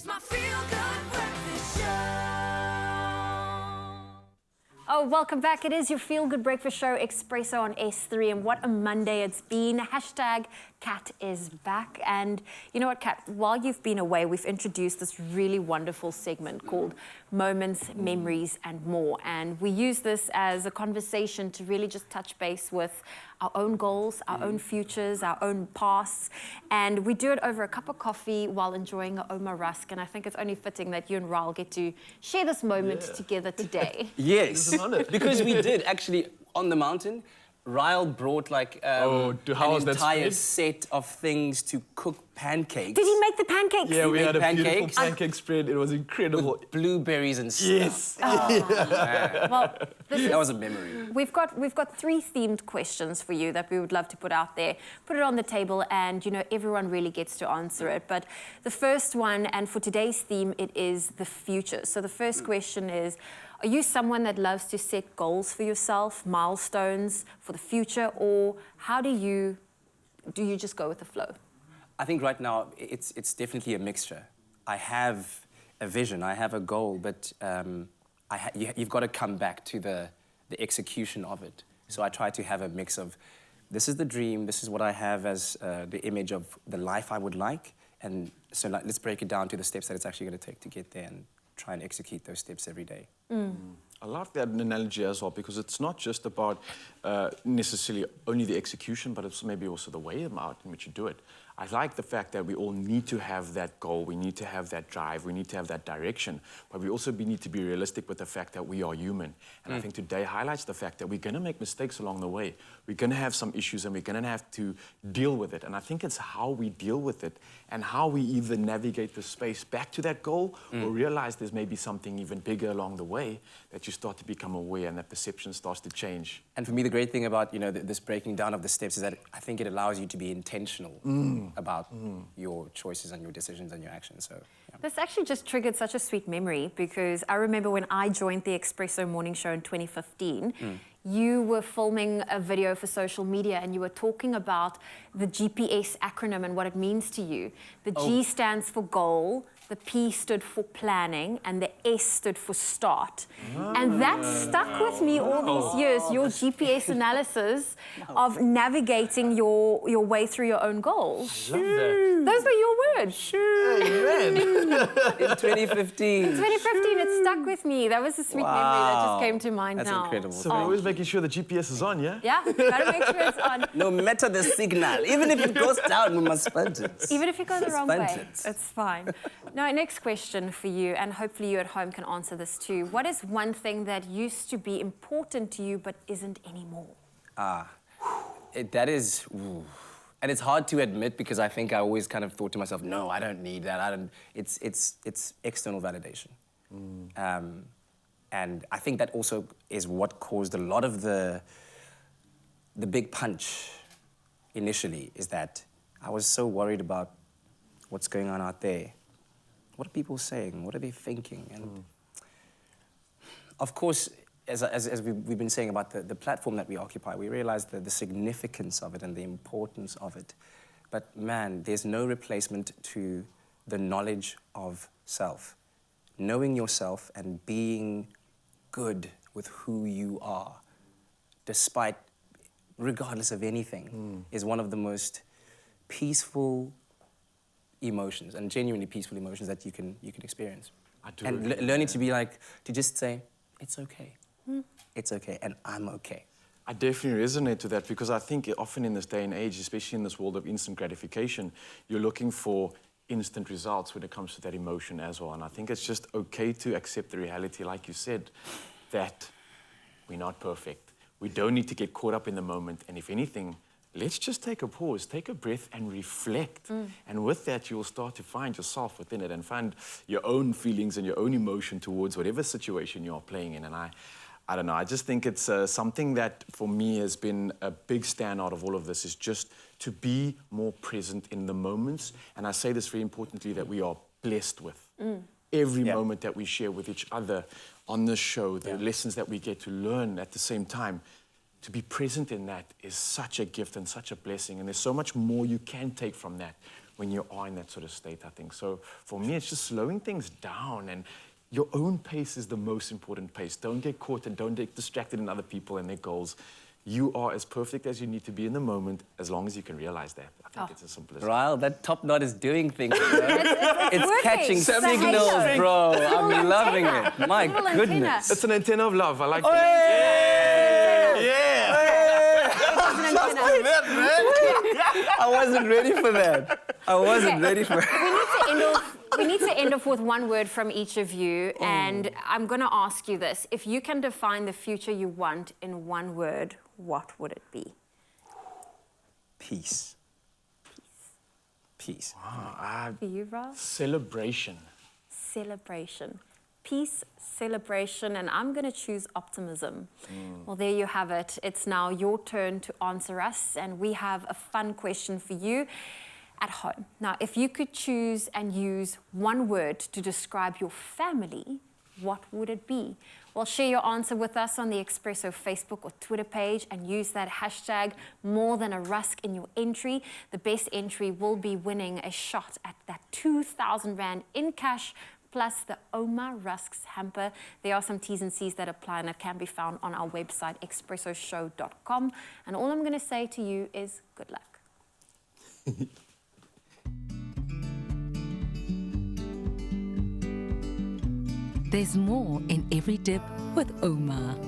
It's my feel-good breakfast show. Oh, welcome back. It is your Feel Good Breakfast Show, Expresso on S3, and what a Monday it's been. Hashtag Kat is back. And you know what, Kat, while you've been away, we've introduced this really wonderful segment called Moments, Memories, and More. And we use this as a conversation to really just touch base with our own goals, our own futures, our own pasts. And we do it over a cup of coffee while enjoying a OUMA rusk. And I think it's only fitting that you and Raul get to share this moment together today. Yes, because we did actually on the mountain. Ryle brought like an entire set of things to cook pancakes. Did he make the pancakes? Yeah, we had a pancakes. beautiful pancake spread. It was incredible. With blueberries and stuff. Yes. Well, That was a memory. We've got 3 themed questions for you that we would love to put out there. Put it on the table, and you know everyone really gets to answer it. But the first one, and for today's theme, it is the future. So the first question is, are you someone that loves to set goals for yourself, milestones for the future, or how do you just go with the flow? I think right now it's definitely a mixture. I have a vision, I have a goal, but you've got to come back to the execution of it. So I try to have a mix of, this is the dream, this is what I have as the image of the life I would like, and so like, let's break it down to the steps that it's actually going to take to get there and try and execute those steps every day. I love that analogy as well, because it's not just about necessarily only the execution, but it's maybe also the way in which you do it. I like the fact that we all need to have that goal, we need to have that drive, we need to have that direction, but we also need to be realistic with the fact that we are human. And I think today highlights the fact that we're going to make mistakes along the way. We're going to have some issues and we're going to have to deal with it. And I think it's how we deal with it and how we either navigate the space back to that goal or realize there's maybe something even bigger along the way that you start to become aware and that perception starts to change. And for me, the great thing about this breaking down of the steps is that I think it allows you to be intentional about your choices and your decisions and your actions. So, yeah. This actually just triggered such a sweet memory, because I remember when I joined the Expresso morning show in 2015, you were filming a video for social media and you were talking about the GPS acronym and what it means to you. The G stands for goal, the P stood for planning, and the S stood for start. And that stuck with me all these years, your GPS analysis of navigating your way through your own goals. Those were your words. In 2015. In 2015, it stuck with me. That was a sweet memory that just came to mind That's now. incredible. So we're always making sure the GPS is on, yeah? Yeah, gotta make sure it's on. No matter the signal, even if it goes down, we must punch it. Even if you go the wrong Sponge way, it. it's fine. Now, next question for you, and hopefully you at home can answer this too. What is one thing that used to be important to you but isn't anymore? That is, and it's hard to admit because I think I always kind of thought to myself, no, I don't need that. It's external validation. And I think that also is what caused a lot of the big punch initially, is that I was so worried about what's going on out there. What are people saying? What are they thinking? And of course, as we've been saying about the platform that we occupy, we realize the significance of it and the importance of it. But man, there's no replacement to the knowledge of self. Knowing yourself and being good with who you are, regardless of anything, is one of the most peaceful emotions, and genuinely peaceful emotions that you can experience. I do. And learning to be like, to just say, it's okay. It's okay, and I'm okay. I definitely resonate to that, because I think often in this day and age, especially in this world of instant gratification, you're looking for instant results when it comes to that emotion as well. And I think it's just okay to accept the reality, like you said, that we're not perfect. We don't need to get caught up in the moment. And if anything, let's just take a pause, take a breath and reflect. And with that, you'll start to find yourself within it and find your own feelings and your own emotion towards whatever situation you're playing in. And I don't know, I just think it's something that for me has been a big standout of all of this, is just to be more present in the moments. And I say this very importantly, that we are blessed with. Every moment that we share with each other on this show, the lessons that we get to learn at the same time, to be present in that is such a gift and such a blessing. And there's so much more you can take from that when you are in that sort of state, I think. So for me, it's just slowing things down, and your own pace is the most important pace. Don't get caught and don't get distracted in other people and their goals. You are as perfect as you need to be in the moment, as long as you can realize that. I think it's as simple as that. Ryle, that top knot is doing things, bro. It's working. catching It's a signals, halo. bro. I'm Little loving antenna. it. My Little antenna. goodness. It's an antenna of love. I like Hey! I wasn't ready for that. I wasn't ready for We need to end off with one word from each of you, and I'm going to ask you this. If you can define the future you want in one word, what would it be? Peace. Peace. For you, Rob? Celebration. Celebration. Peace, celebration, and I'm going to choose optimism. Well, there you have it. It's now your turn to answer us, and we have a fun question for you at home. Now, if you could choose and use one word to describe your family, what would it be? Well, share your answer with us on the Expresso Facebook or Twitter page and use that hashtag #MoreThanARusk in your entry. The best entry will be winning a shot at that 2,000 Rand in cash plus the OUMA RUSKS hamper. There are some T's and C's that apply, and it can be found on our website, expressoshow.com. And all I'm going to say to you is good luck. There's more in every dip with OUMA.